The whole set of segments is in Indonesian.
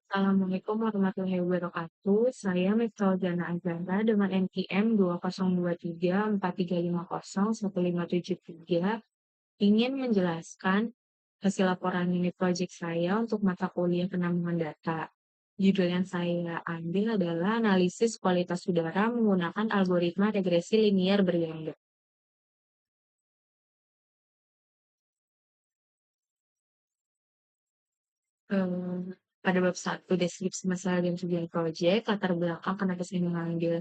Assalamualaikum warahmatullahi wabarakatuh. Saya Miftahul Azahra dengan NPM 202343501573 ingin menjelaskan hasil laporan mini project saya untuk mata kuliah penambangan data. Judul yang saya ambil adalah analisis kualitas udara menggunakan algoritma regresi linier berganda. Pada bab 1, deskripsi masalah dan tujuan proyek, latar belakang kenapa saya mengambil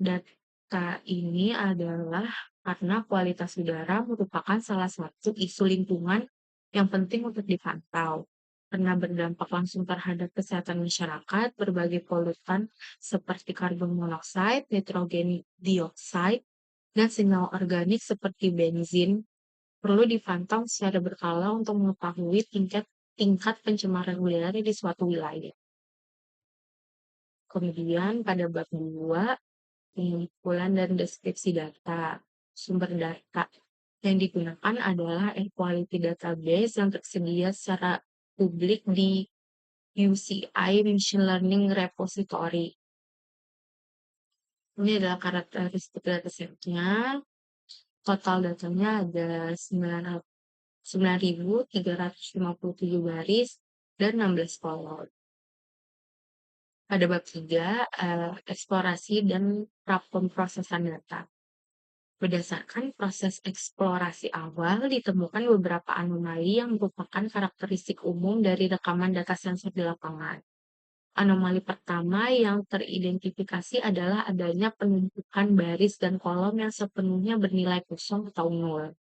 data ini adalah karena kualitas udara merupakan salah satu isu lingkungan yang penting untuk dipantau, karena berdampak langsung terhadap kesehatan masyarakat. Berbagai polutan seperti karbon monoksida, nitrogen dioksida, dan senyawa organik seperti benzin perlu dipantau secara berkala untuk mengetahui tingkat tingkat pencemaran udara di suatu wilayah. Kemudian pada bab 2, pengumpulan dan deskripsi data. Sumber data yang digunakan adalah air quality database yang tersedia secara publik di UCI Machine Learning Repository. Ini adalah karakteristik datasetnya. Total datanya ada 9.357 baris dan 16 kolom. Pada bab 3, eksplorasi dan pemrosesan data. Berdasarkan proses eksplorasi awal, ditemukan beberapa anomali yang merupakan karakteristik umum dari rekaman data sensor di lapangan. Anomali pertama yang teridentifikasi adalah adanya penumpukan baris dan kolom yang sepenuhnya bernilai kosong atau nol.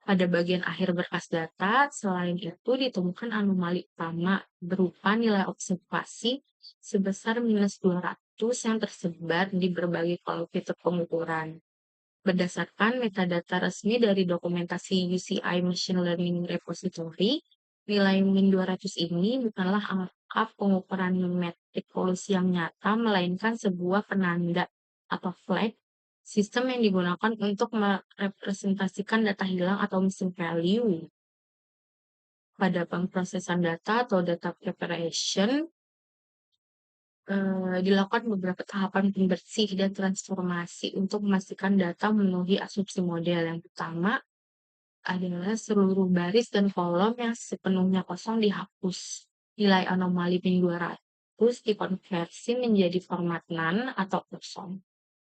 Pada bagian akhir berkas data, selain itu ditemukan anomali utama berupa nilai observasi sebesar minus 200 yang tersebar di berbagai kolom fitur pengukuran. Berdasarkan metadata resmi dari dokumentasi UCI Machine Learning Repository, nilai min 200 ini bukanlah angka pengukuran metrik polusi yang nyata, melainkan sebuah penanda atau flag sistem yang digunakan untuk merepresentasikan data hilang atau missing value. Pada pemrosesan data atau data preparation, dilakukan beberapa tahapan pembersih dan transformasi untuk memastikan data memenuhi asumsi model. Yang pertama adalah seluruh baris dan kolom yang sepenuhnya kosong dihapus. Nilai anomali min 200 dikonversi menjadi format none atau kosong.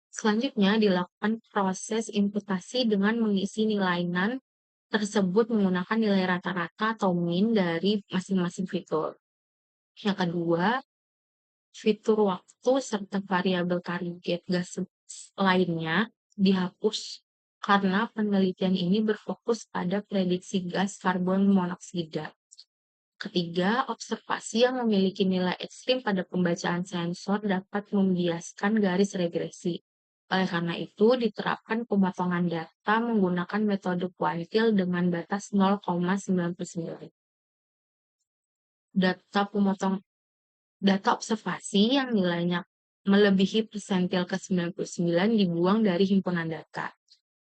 Selanjutnya dilakukan proses imputasi dengan mengisi nilai none tersebut menggunakan nilai rata-rata atau min dari masing-masing fitur. Yang kedua, fitur waktu serta variabel target gas lainnya dihapus karena penelitian ini berfokus pada prediksi gas karbon monoksida. Ketiga, observasi yang memiliki nilai ekstrim pada pembacaan sensor dapat membiaskan garis regresi. Oleh karena itu, diterapkan pemotongan data menggunakan metode kuantil dengan batas 0,99. Data observasi yang nilainya melebihi persentil ke-99 dibuang dari himpunan data.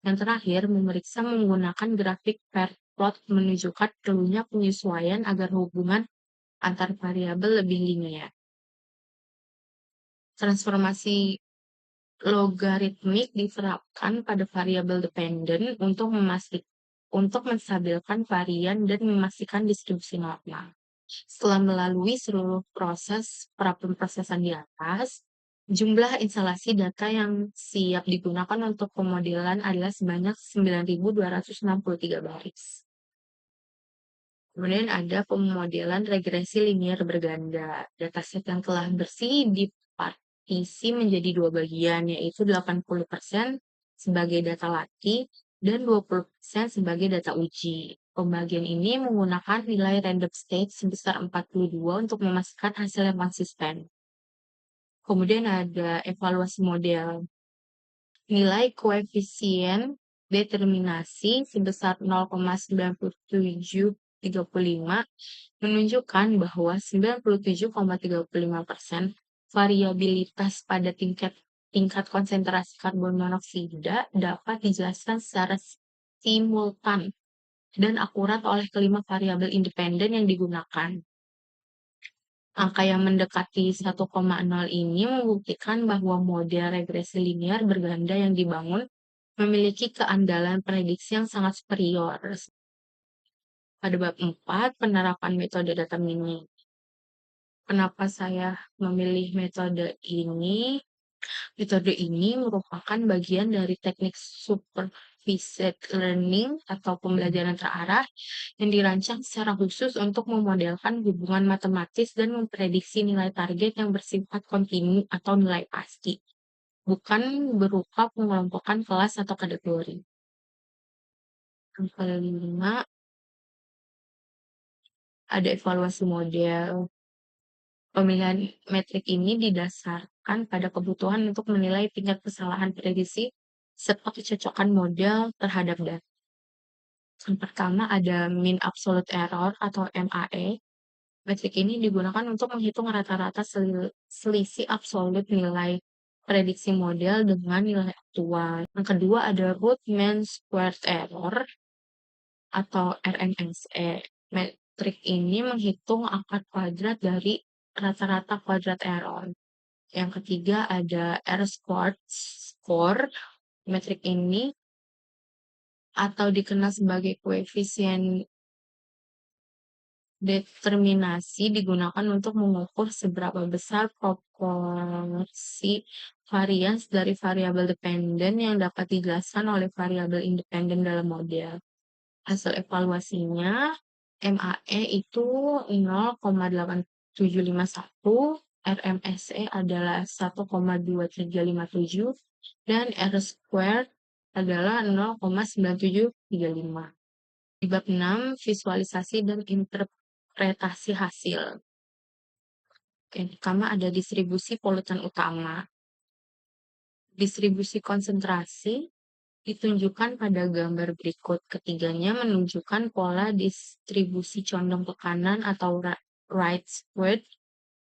Yang terakhir, memeriksa menggunakan grafik pair plot menunjukkan perlunya penyesuaian agar hubungan antar variabel lebih linear. Transformasi logaritmik diterapkan pada variabel dependent untuk menstabilkan varian dan memastikan distribusi normal. Setelah melalui seluruh proses pemrosesan di atas, jumlah instalasi data yang siap digunakan untuk pemodelan adalah sebanyak 9.263 baris. Kemudian ada pemodelan regresi linier berganda. Dataset yang telah bersih dipartisi menjadi dua bagian, yaitu 80% sebagai data latih dan 20% sebagai data uji. Pembagian ini menggunakan nilai random state sebesar 42 untuk memastikan hasil yang konsisten. Kemudian ada evaluasi model. Nilai koefisien determinasi sebesar 0,9735 menunjukkan bahwa 97,35% variabilitas pada tingkat konsentrasi karbon monoksida dapat dijelaskan secara simultan dan akurat oleh kelima variabel independen yang digunakan. Angka yang mendekati 1,0 ini membuktikan bahwa model regresi linear berganda yang dibangun memiliki keandalan prediksi yang sangat superior. Pada bab 4, penerapan metode data mining. Kenapa saya memilih metode ini? Metode ini merupakan bagian dari teknik supervised learning atau pembelajaran terarah yang dirancang secara khusus untuk memodelkan hubungan matematis dan memprediksi nilai target yang bersifat kontinu atau nilai pasti, bukan berupa pengelompokan kelas atau kategori. Yang kelima, ada evaluasi model. Pemilihan metrik ini didasarkan pada kebutuhan untuk menilai tingkat kesalahan prediksi serta kecocokan model terhadap data. Yang pertama ada mean absolute error atau MAE. Metrik ini digunakan untuk menghitung rata-rata selisih absolut nilai prediksi model dengan nilai aktual. Yang kedua ada root mean squared error atau RMSE. Metrik ini menghitung akar kuadrat dari rata-rata kuadrat error. Yang ketiga ada R-squared score. Metrik ini atau dikenal sebagai koefisien determinasi digunakan untuk mengukur seberapa besar proporsi varians dari variabel dependen yang dapat dijelaskan oleh variabel independen dalam model. Hasil evaluasinya, MAE itu 0,8751, RMSE adalah 1,2357, dan R-squared adalah 0,9735. Di bab 6, visualisasi dan interpretasi hasil. Yang pertama ada distribusi polutan utama. Distribusi konsentrasi ditunjukkan pada gambar berikut. Ketiganya menunjukkan pola distribusi condong ke kanan atau right squared,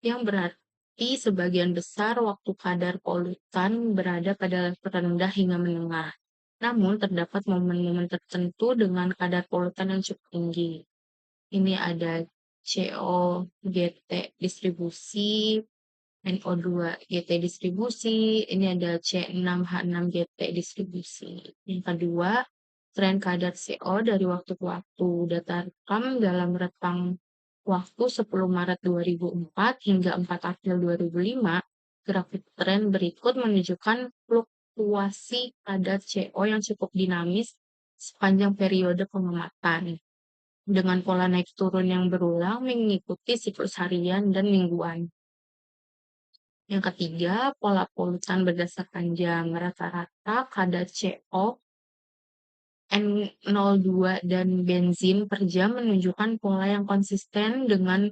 yang berarti sebagian besar waktu kadar polutan berada pada level rendah hingga menengah. Namun, terdapat momen-momen tertentu dengan kadar polutan yang cukup tinggi. Ini ada COGT distribusi, NO2 GT distribusi, ini ada C6H6 GT distribusi. Yang kedua, tren kadar CO dari waktu ke waktu. Data rekam dalam rentang waktu 10 Maret 2004 hingga 4 April 2005, grafik tren berikut menunjukkan fluktuasi kadar CO yang cukup dinamis sepanjang periode pengamatan, dengan pola naik turun yang berulang mengikuti siklus harian dan mingguan. Yang ketiga, pola polutan berdasarkan jam. Rata-rata kadar CO, N02 dan benzin per jam menunjukkan pola yang konsisten dengan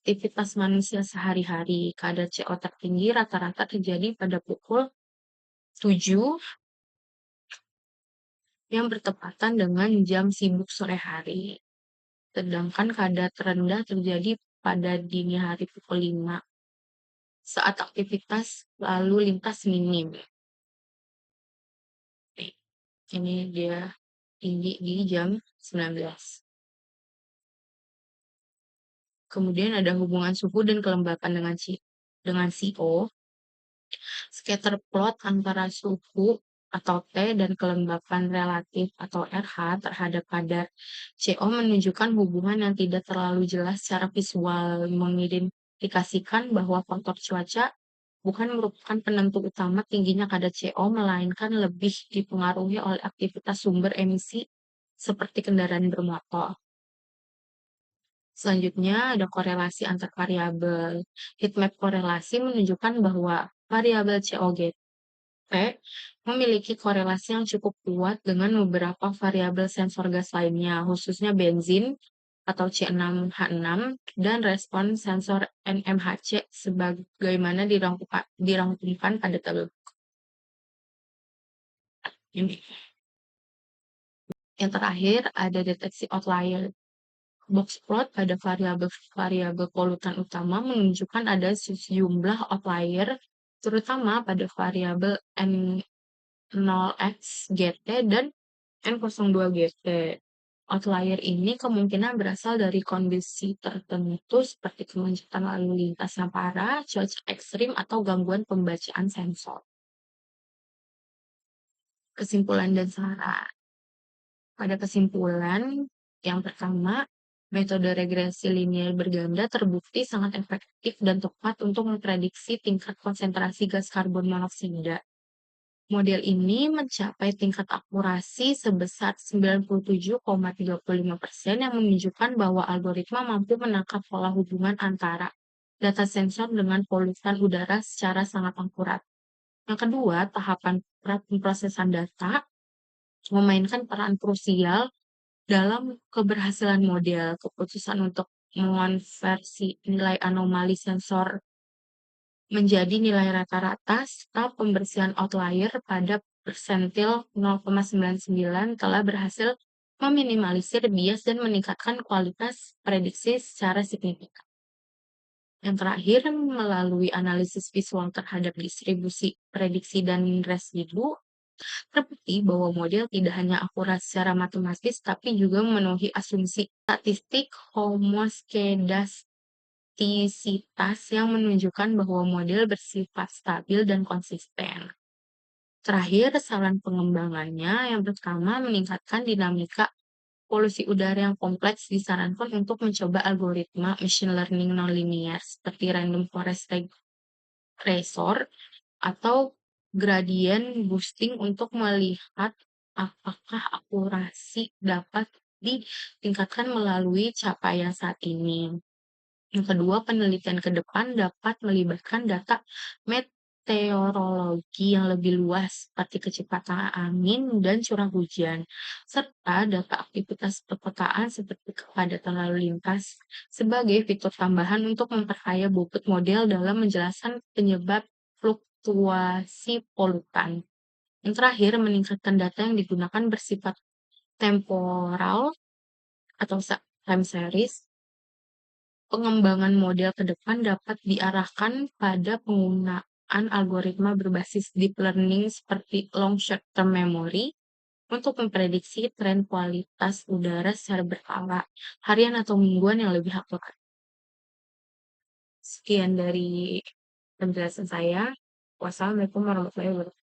aktivitas manusia sehari-hari. Kadar CO tertinggi rata-rata terjadi pada pukul 7 yang bertepatan dengan jam sibuk sore hari. Sedangkan kadar terendah terjadi pada dini hari pukul 5 saat aktivitas lalu lintas minim. Ini dia tinggi di jam 19. Kemudian ada hubungan suhu dan kelembapan dengan CO. Scatter plot antara suhu atau T dan kelembapan relatif atau RH terhadap kadar CO menunjukkan hubungan yang tidak terlalu jelas secara visual, mengindikasikan bahwa faktor cuaca bukan merupakan penentu utama tingginya kadar CO, melainkan lebih dipengaruhi oleh aktivitas sumber emisi seperti kendaraan bermotor. Selanjutnya ada korelasi antar variabel. Heatmap korelasi menunjukkan bahwa variabel COGT memiliki korelasi yang cukup kuat dengan beberapa variabel sensor gas lainnya, khususnya benzin atau C6H6 dan respon sensor NMHC sebagaimana dirangkumkan pada tabel. Ini. Yang terakhir ada deteksi outlier. Box plot pada variabel polutan utama menunjukkan ada sejumlah outlier, terutama pada variabel N0x GT dan N02 GT. Outlier ini kemungkinan berasal dari kondisi tertentu seperti kemacetan lalu lintas yang parah, cuaca ekstrim, atau gangguan pembacaan sensor. Kesimpulan dan saran. Pada kesimpulan, yang pertama, metode regresi linear berganda terbukti sangat efektif dan tepat untuk memprediksi tingkat konsentrasi gas karbon monoksida. Model ini mencapai tingkat akurasi sebesar 97,35% yang menunjukkan bahwa algoritma mampu menangkap pola hubungan antara data sensor dengan polutan udara secara sangat akurat. Yang kedua, tahapan pemrosesan data memainkan peran krusial dalam keberhasilan model. Keputusan untuk mengonversi nilai anomali sensor menjadi nilai rata-rata serta pembersihan outlier pada persentil 0,99 telah berhasil meminimalisir bias dan meningkatkan kualitas prediksi secara signifikan. Yang terakhir, melalui analisis visual terhadap distribusi prediksi dan residu, terbukti bahwa model tidak hanya akurat secara matematis, tapi juga memenuhi asumsi statistik homoskedastisitas yang menunjukkan bahwa model bersifat stabil dan konsisten. Terakhir, saran pengembangannya yang pertama meningkatkan dinamika polusi udara yang kompleks disarankan untuk mencoba algoritma machine learning nonlinear seperti random forest regressor atau gradient boosting untuk melihat apakah akurasi dapat ditingkatkan melalui capaian saat ini. Yang kedua, penelitian ke depan dapat melibatkan data meteorologi yang lebih luas, seperti kecepatan angin dan curah hujan, serta data aktivitas perkotaan seperti kepadatan lalu lintas sebagai fitur tambahan untuk memperkaya bobot model dalam menjelaskan penyebab fluktuasi polutan. Yang terakhir, meningkatkan data yang digunakan bersifat temporal atau time series. Pengembangan model ke depan dapat diarahkan pada penggunaan algoritma berbasis deep learning seperti long short-term memory untuk memprediksi tren kualitas udara secara berkala, harian atau mingguan yang lebih akurat. Sekian dari penjelasan saya. Wassalamualaikum warahmatullahi wabarakatuh.